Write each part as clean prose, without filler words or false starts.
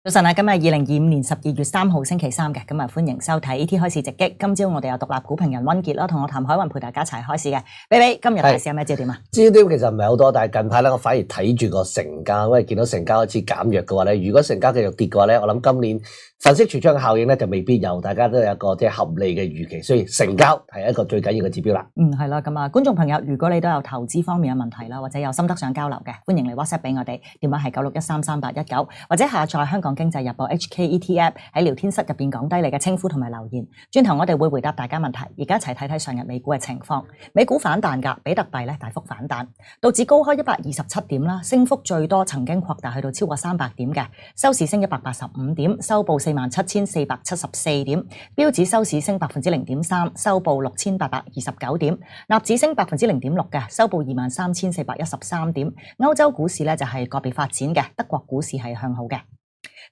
早晨啊，今日2025年12月3號星期三嘅，咁啊歡迎收睇 AT 開市直擊。今朝我哋有獨立股評人溫傑啦，同我譚海雲陪大家一齊開市嘅。比比，今日大市有咩焦點啊？焦點其實唔係好多，但係近排咧，我反而睇住個成交，因為見到成交開始減弱嘅話咧，如果成交繼續跌嘅話咧，我諗今年粉飾櫥窗嘅效應咧就未必有，大家都有一個即係合理嘅預期，所以成交係一個最緊要嘅指標啦。係啦，咁啊，觀眾朋友，如果你都有投資方面嘅問題啦，或者有心得想交流嘅，歡迎嚟 WhatsApp 俾我哋，電話係96133819，或者下載香港經濟日報 HKET App 喺聊天室入邊講低你嘅稱呼同埋留言，轉頭我哋會回答大家問題。而家一齊睇睇上日美股嘅情況，美股反彈㗎，比特幣咧大幅反彈，道指高開127點啦，升幅最多曾經擴大去到超過300點嘅，收市升185點，收報47,474點，標指收市升0.3%，收報6,829點，納指升0.6%嘅，收報23,413點。歐洲股市咧就係個別發展嘅，德國股市係向好嘅。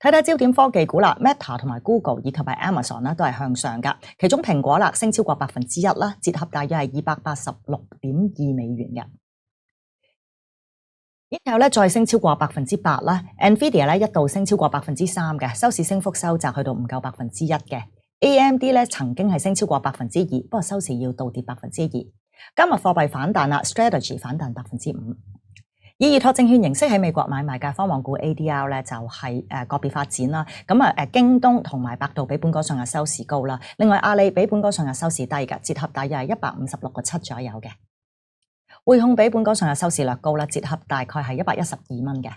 睇睇焦點科技股啦 ，Meta 同埋 Google 以及係 Amazon 啦都係向上噶，其中蘋果啦升超過1%啦，折合大約係286.2美元嘅。Intel 咧再升超過8%啦 ，Nvidia 咧一度升超過3%嘅，收市升幅收窄去到唔夠1%嘅。AMD 咧曾經係升超過2%，不過收市要倒跌2%。加密貨幣反彈啦 ，Strategy 反彈5%。以預託證券形式喺美國買賣嘅科網股 ADR 咧就係個別發展啦，咁京東同埋百度比本港上日收市高啦，另外阿里比本港上日收市低嘅，折合大約係156.7左右嘅，匯控比本港上日收市略高啦，折合大概係112蚊嘅。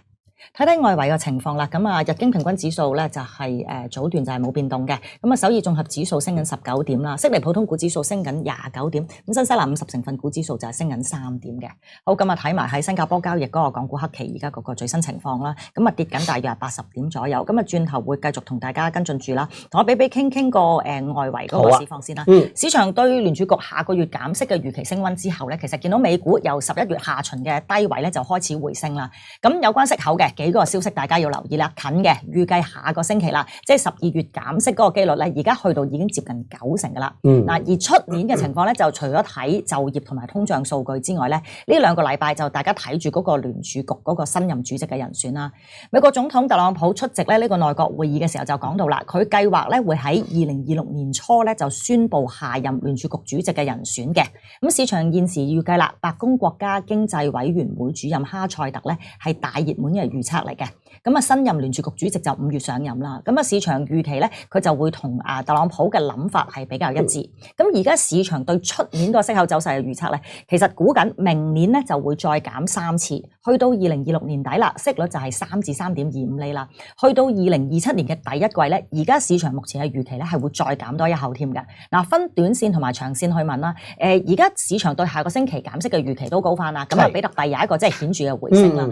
睇睇外圍嘅情況啦，咁啊日經平均指數咧就係早段就係冇變動嘅，咁啊首爾綜合指數升緊19點啦，悉尼普通股指數升緊29點，咁新西蘭50成分股指數就係升緊3點嘅。好，咁啊睇埋喺新加坡交易嗰個港股黑期而家嗰個最新情況啦，咁啊跌緊大約80點左右，咁啊轉頭會繼續同大家跟進住啦，同我比比傾個外圍嗰個市況先啦。市場對聯儲局下個月減息嘅預期升溫之後咧，其實見到美股由11月下旬嘅低位咧就開始回升啦。咁有關息口嘅幾個消息大家要留意啦，近嘅預計下個星期啦，即係12月減息嗰個機率咧，而家去到已經接近90%噶啦。嗱，而出年嘅情況咧，就除咗睇就業同埋通脹數據之外咧，呢兩個禮拜就大家睇住嗰個聯儲局嗰個新任主席嘅人選啦。美國總統特朗普出席咧呢個內閣會議嘅時候就講到啦，佢計劃咧會喺2026年初咧就宣布下任聯儲局主席嘅人選嘅。咁市場現時預計啦，白宮國家經濟委員會主任哈塞特咧係大熱門嘅預測嚟嘅，咁啊新任聯儲局主席就5月上任啦，咁啊市場預期咧佢就會同特朗普嘅諗法係比較一致。咁而家市場對出年個息口走勢嘅預測咧，其實估緊明年咧就會再減3次，去到2026年底啦，息率就係3至3.25厘啦，去到2027年嘅第一季咧，而家市場目前嘅預期咧係會再減多一口添嘅。嗱，分短線同埋長線去問啦，而家市場對下個星期減息嘅預期都高翻啦，咁啊比特幣有一個即係顯著嘅回升啦，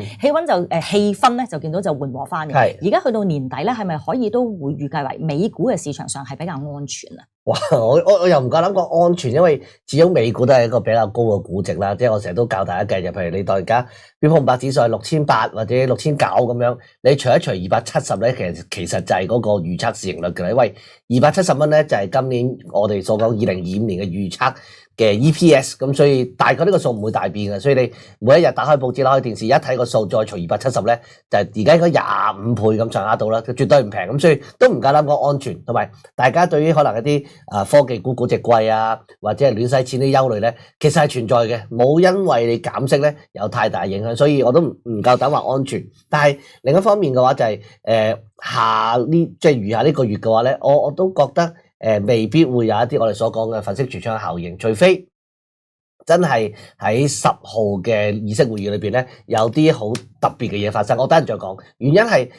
氣氛咧就見到就緩和翻嘅。而家去到年底咧，係咪可以都會預計為美股嘅市場上係比較安全啊？哇！我又唔夠諗過安全，因為始終美股都係一個比較高嘅估值啦。即係我成日都教大家計嘅，譬如你當而家標普500指數係6800或者6900咁樣，你除一除270咧，其實就係嗰個預測市盈率嘅，因為270蚊咧就係今年我哋所講2025年嘅預測嘅 EPS， 咁所以大概呢個數唔會大變嘅，所以你每一日打開報紙、打開電視，一睇個數再除270咧，就係而家應該25倍咁上下到啦，絕對唔平，咁所以都唔夠膽講安全，同埋大家對於可能一啲科技股估值貴啊，或者係亂使錢啲憂慮咧，其實係存在嘅，冇因為你減息咧有太大影響，所以我都唔夠膽話安全。但係另一方面嘅話就係即係餘下呢個月嘅話咧，我都覺得未必會有一啲我哋所講嘅粉飾櫥窗效應，除非真係喺10號嘅議息會議裏邊咧有啲好特別嘅嘢發生。我等陣再講，原因係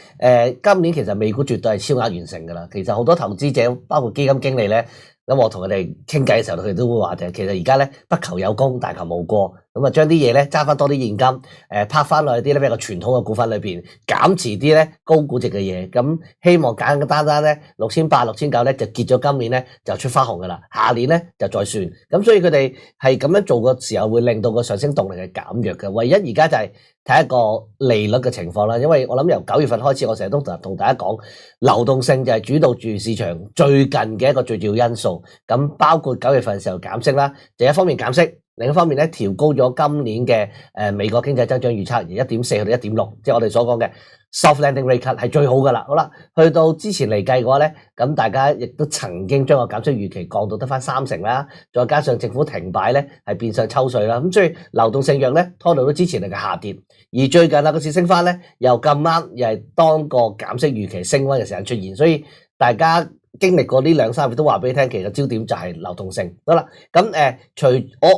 今年其實美股絕對係超額完成噶啦。其實好多投資者包括基金經理咧，咁我同佢哋傾偈嘅時候，佢哋都會話就係其實而家咧不求有功，但求無過。咁啊，將啲嘢咧揸翻多啲現金，拍翻落去啲咧比較傳統嘅股份裏邊，減持啲咧高估值嘅嘢。咁希望簡簡單單咧6800、6900咧就結咗今年咧就出花紅噶啦，下年咧就再算。咁所以佢哋係咁樣做嘅時候，會令到個上升動力係減弱嘅。唯一而家就係睇一個利率嘅情況啦，因為我諗由9月份開始，我成日都同大家講，流動性就係主導住市場最近嘅一個最重要因素。咁包括9月份嘅時候減息啦，就一方面減息。另一方面咧，調高咗今年嘅美國經濟增長預測，由1.4去到1.6，即係我哋所講嘅 soft landing rate cut 係最好噶啦。好啦，去到之前嚟計嘅話咧，咁大家亦都曾經將個減息預期降到得翻30%啦，再加上政府停擺咧，係變相抽稅啦，咁所以流動性弱咧，拖到之前嚟嘅下跌。而最近個市升翻咧，又咁啱，又係當個減息預期升溫嘅時間出現，所以大家經歷過呢2-3月都話俾你聽，其實焦點就係流動性。好啦，咁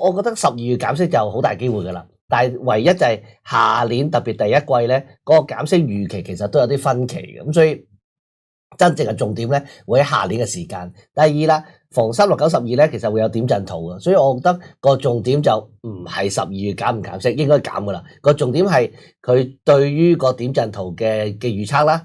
我覺得12月減息就好大機會噶啦，但係唯一就係下年特別第一季咧，嗰個減息預期其實都有啲分歧嘅，咁所以真正嘅重點咧會喺下年嘅時間。第二啦，逢3、6、9、12咧，其實會有點陣圖嘅，所以我覺得個重點就唔係12月減唔減息，應該減噶啦。個重點係佢對於個點陣圖嘅預測啦。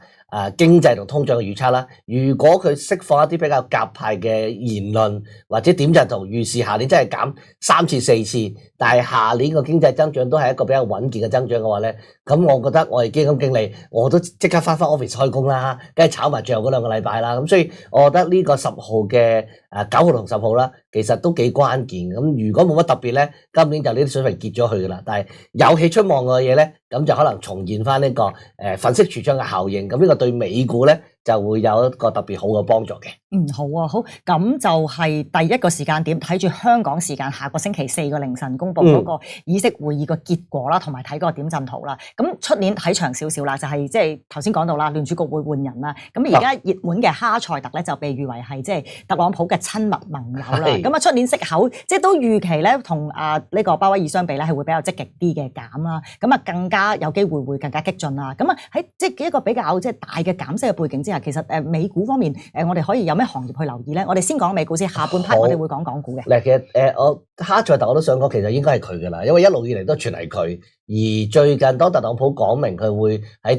經濟同通脹嘅預測啦，如果佢釋放一啲比較鴿派嘅言論或者點陣圖預示下年真係減3次4次，但係下年個經濟增長都係一個比較穩健嘅增長嘅話咧，咁我覺得我哋基金經理我都即刻翻 office 開工啦，梗係炒埋最後嗰2個禮拜啦。咁所以我覺得呢個10號嘅9號同10號啦，其實都幾關鍵。咁如果冇乜特別咧，今年就呢啲水平結咗去噶啦。但係有氣出望嘅嘢咧，咁就可能重現翻呢個粉飾櫥窗嘅效應。咁呢個對美股咧就會有一個特別好嘅幫助嘅。好啊，好，咁就係第一個時間點，睇住香港時間下個星期4個凌晨公佈嗰個議息會議個結果啦，同埋睇嗰個點陣圖啦。咁出年睇長少少啦，就係即係頭先講到啦，聯儲局會換人啦。咁而家熱門嘅哈塞特咧就被譽為係即係特朗普嘅親密盟友啦。咁出年息口即係都預期咧同呢個鮑威爾相比咧係會比較積極啲嘅減啦。咁更加有機會會更加激進啦。咁喺即係一個比較即係大嘅減息嘅背景之下，其實美股方面我哋可以有咩行業去留意咧？我哋先講美股先，下半 part 我哋會講港股嘅。嗱，其實我哈塞特我都想講，其實應該係佢噶啦，因為一路以嚟都傳係佢。而最近當特朗普講明佢會喺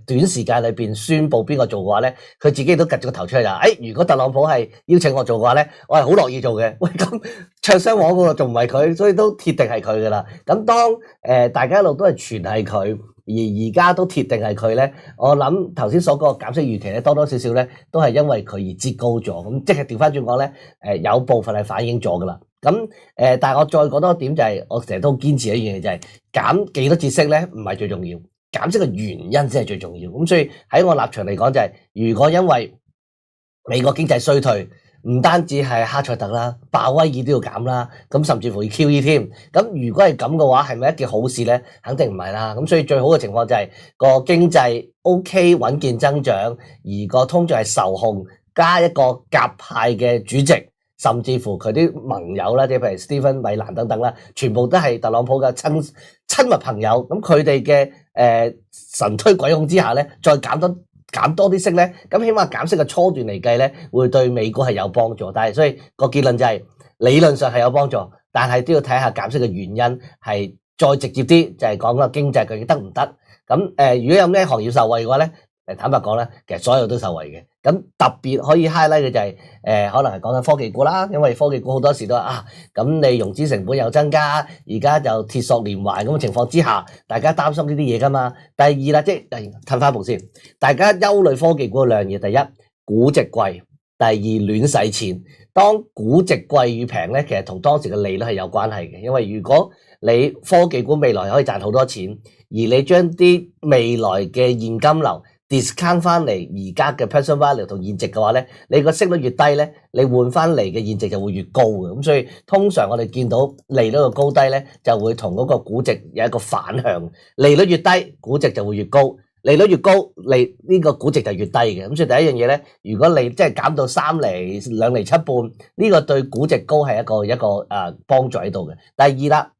短時間裏邊宣佈邊個做嘅話咧，佢自己都趌咗個頭出嚟啦。如果特朗普係邀請我做嘅話咧，我係好樂意做嘅。喂，咁唱雙簧嗰個仲唔係佢，所以都鐵定係佢噶啦。咁當大家一路都係傳係佢。而家都鐵定係佢咧，我諗頭先所講嘅減息預期咧，多多少少咧都係因為佢而擠高咗，咁即係調翻轉講咧，有部分係反映咗噶啦。咁但係我再講多一點就係，我成日都堅持一樣嘢就係減幾多次息咧，唔係最重要，減息嘅原因先係最重要。咁所以喺我立場嚟講就係，如果因為美國經濟衰退，唔單止係哈塞特啦，鮑威爾都要減啦，咁甚至乎要 QE 添。咁如果係咁嘅話，係咪一件好事咧？肯定唔係啦。咁所以最好嘅情況就係個經濟 OK 穩健增長，而個通脹係受控，加一個鴿派嘅主席，甚至乎佢啲盟友啦，即係譬如 Stephen 米蘭等等啦，全部都係特朗普嘅親密朋友。咁佢哋嘅神推鬼恐之下咧，再減多啲息咧，咁起碼減息嘅初段嚟計咧，會對美股係有幫助。但係所以個結論就係理論上係有幫助，但係都要睇下減息嘅原因係再直接啲，就係講個經濟究竟得唔得。咁如果有咩行業受惠嘅話咧，坦白講咧，其實所有都受惠嘅。咁特別可以 highlight 嘅就係可能係講緊科技股啦，因為科技股好多時都係咁你融資成本又增加，而家就鐵索連環咁嘅情況之下，大家擔心呢啲嘢噶嘛。第二啦，即係褪翻步先，大家憂慮科技股嘅兩樣嘢，第一估值貴，第二亂使錢。當估值貴與平咧，其實同當時嘅利率係有關係嘅，因為如果你科技股未來可以賺好多錢，而你將啲未來嘅現金流discount 翻嚟而家嘅 present value 同現值嘅話咧，你個息率越低咧，你換翻嚟嘅現值就會越高嘅。咁所以通常我哋見到利率嘅高低咧，就會同嗰個估值有一個反向。利率越低，估值就會越高；利率越高，呢個估值就越低嘅。咁所以第一樣嘢咧，如果你即係減到3厘、2厘7半，呢個對估值高係一個幫助喺度嘅。第二啦，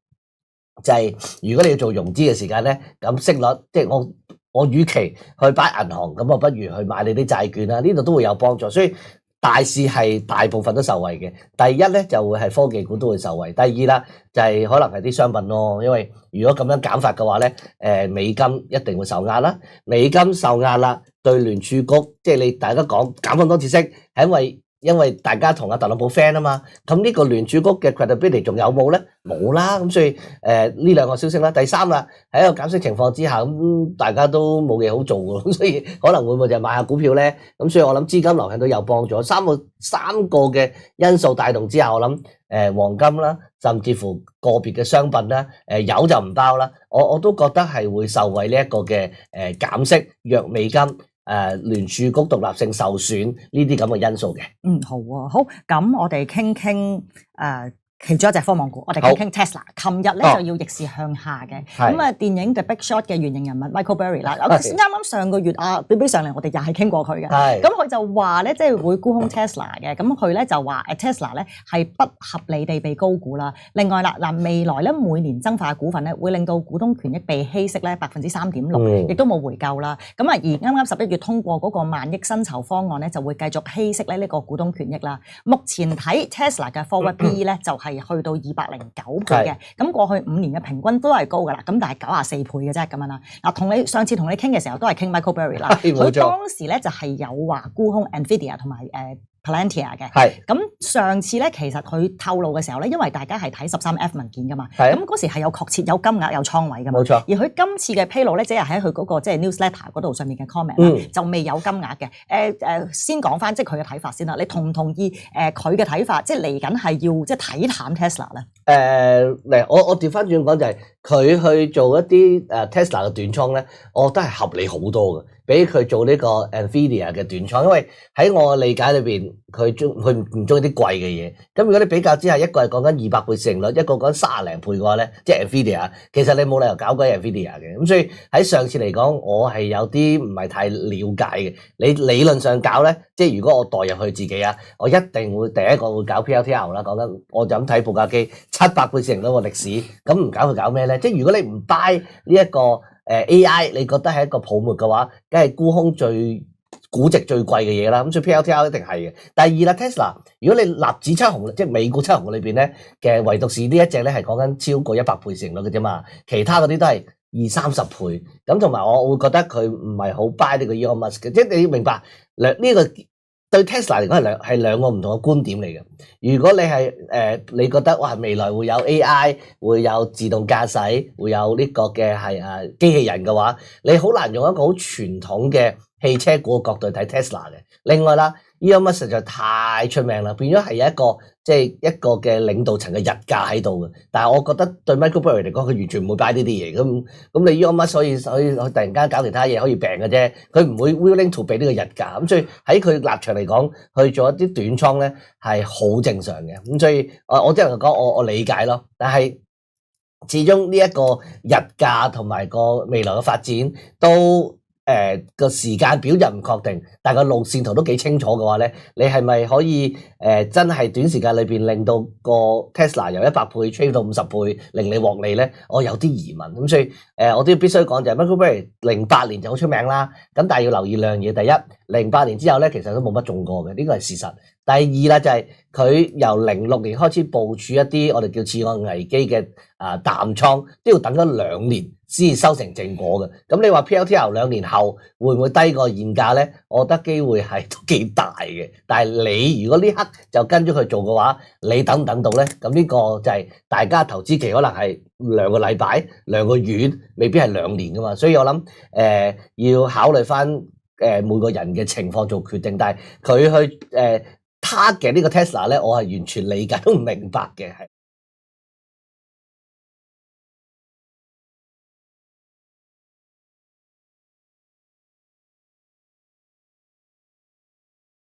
就係如果你要做融資嘅時間咧，咁息率即係我與其去擺銀行，咁我不如去買你啲債券啦，呢度都會有幫助。所以大市係大部分都受惠嘅。第一咧就會係科技股都會受惠。第二啦就係可能係啲商品咯，因為如果咁樣減法嘅話咧，美金一定會受壓啦。美金受壓啦，對聯儲局即係大家講減咁多次息，係因為因為大家同阿特朗普 friend 啊嘛，咁呢個聯儲局嘅 credibility 仲有冇咧？冇啦，咁所以呢兩個消息啦。第三啦，喺一個減息情況之下，咁大家都冇嘢好做嘅，咁所以可能會唔會就買下股票咧？咁所以我諗資金流向都有幫助。三個嘅因素帶動之下，我諗黃金啦，甚至乎個別嘅商品啦，油就唔包啦，我都覺得係會受惠呢一個嘅減息、弱美金。聯儲局獨立性受損呢啲咁嘅因素嘅。好啊，好，咁我哋傾其中一隻科網股，我哋傾 Tesla。琴日咧就要逆市向下嘅，咁啊電影 The Big Short 嘅原型人物 Michael Burry 啦，啱啱上個月比比上嚟，我哋又係傾過佢嘅，咁佢就話咧，即係會沽空 Tesla 嘅，咁佢咧就話Tesla 咧係不合理地被高估啦。另外啦，未來咧每年增發嘅股份咧會令到股東權益被稀釋咧3.6%，亦都冇回購啦。咁啊而啱啱11月通過嗰個萬億薪酬方案咧，就會繼續稀釋咧呢個股東權益啦。目前睇 Tesla 嘅 forward PE 咧就係去到209倍嘅，咁過去5年嘅平均都係高噶啦，咁但係94倍嘅啫咁樣啦。嗱，上次同你傾嘅時候都係傾 Michael Burry 啦，佢當時咧就係有話沽空 Nvidia 同埋Palantir 嘅，咁上次咧其實佢透露嘅時候咧，因為大家係睇13F 文件噶嘛，咁嗰時係有確切有金額有倉位噶嘛，冇錯。而佢今次嘅披露咧，只係喺佢嗰個即係 newsletter 嗰度上面嘅 comment 就未有金額嘅。先講翻即係佢嘅睇法先啦，你同唔同意佢嘅睇法？即係嚟緊係要即係睇淡 Tesla 咧？我調翻轉講就係佢去做一啲Tesla 嘅短倉咧，我覺得係合理好多嘅。俾佢做呢個 Nvidia 嘅短倉，因為喺我嘅理解裏邊，佢唔中意啲貴嘅嘢。咁如果你比較之下，一個係講緊200倍市盈率，一個講30零倍嘅話咧，即係 Nvidia，其實你冇理由搞鬼 Nvidia 嘅。咁所以喺上次嚟講，我係有啲唔係太了解嘅。你理論上搞咧，即係如果我代入去自己啊，我一定會第一個會搞 PLTR 啦。講緊我就咁睇報價機700倍市盈率個歷史，咁唔搞佢搞咩咧？即係如果你唔 buy 呢一個AI 你覺得係一個泡沫嘅話，梗係沽空估值最貴嘅嘢啦。咁所以 PLTR 一定係嘅。第二啦 Tesla， 如果你納指七雄，即係美股七雄裏邊咧嘅，唯獨是呢一隻咧係講緊超過100倍市盈率嘅啫嘛，其他嗰啲都係20-30倍。咁同埋我會覺得佢唔係好 buy 呢個 Elon Musk 嘅，即係你要明白呢個對 Tesla 嚟講係兩個唔同嘅觀點嚟嘅。如果你係你覺得哇未來會有 AI， 會有自動駕駛，會有呢個嘅係機器人嘅話，你好難用一個好傳統嘅汽車股嘅角度睇 Tesla 嘅。另外啦，Elon Musk 實在太出名啦，變咗係一個即係一個嘅領導層嘅日價喺度嘅。但係我覺得對 Michael Burry 嚟講，佢完全唔會 buy 呢啲嘢。咁你 Elon Musk 所以突然間搞其他嘢可以病嘅啫，佢唔會 willing to 俾呢個日價。咁所以喺佢立場嚟講，去做一啲短倉咧係好正常嘅。咁所以我只能夠講我理解咯。但係始終呢一個日價同埋個未來嘅發展都個時間表就唔確定，但係個路線圖都幾清楚嘅話咧，你係咪可以真係短時間裏邊令到個 Tesla 由100倍 trade 到50倍，令你獲利咧？我有啲疑問。咁所以我都必須講就係 Michael Burry 08年就好出名啦。咁但係要留意兩樣嘢，第一08年之後咧，其實都冇乜中過嘅，呢個係事實。第二啦就係佢由06年開始部署一啲我哋叫次按危機嘅淡倉，都要等咗2年先至收成正果嘅。咁你話 PLTR 2年後會唔會低過現價咧？我覺得機會係都幾大嘅。但係你如果呢刻就跟咗佢做嘅話，你等唔等到咧？咁呢個就係大家投資期可能係2個禮拜、2個月，未必係2年噶嘛。所以我諗要考慮翻每個人嘅情況做決定。但係佢去target呢個 Tesla 咧，我係完全理解都唔明白嘅。係。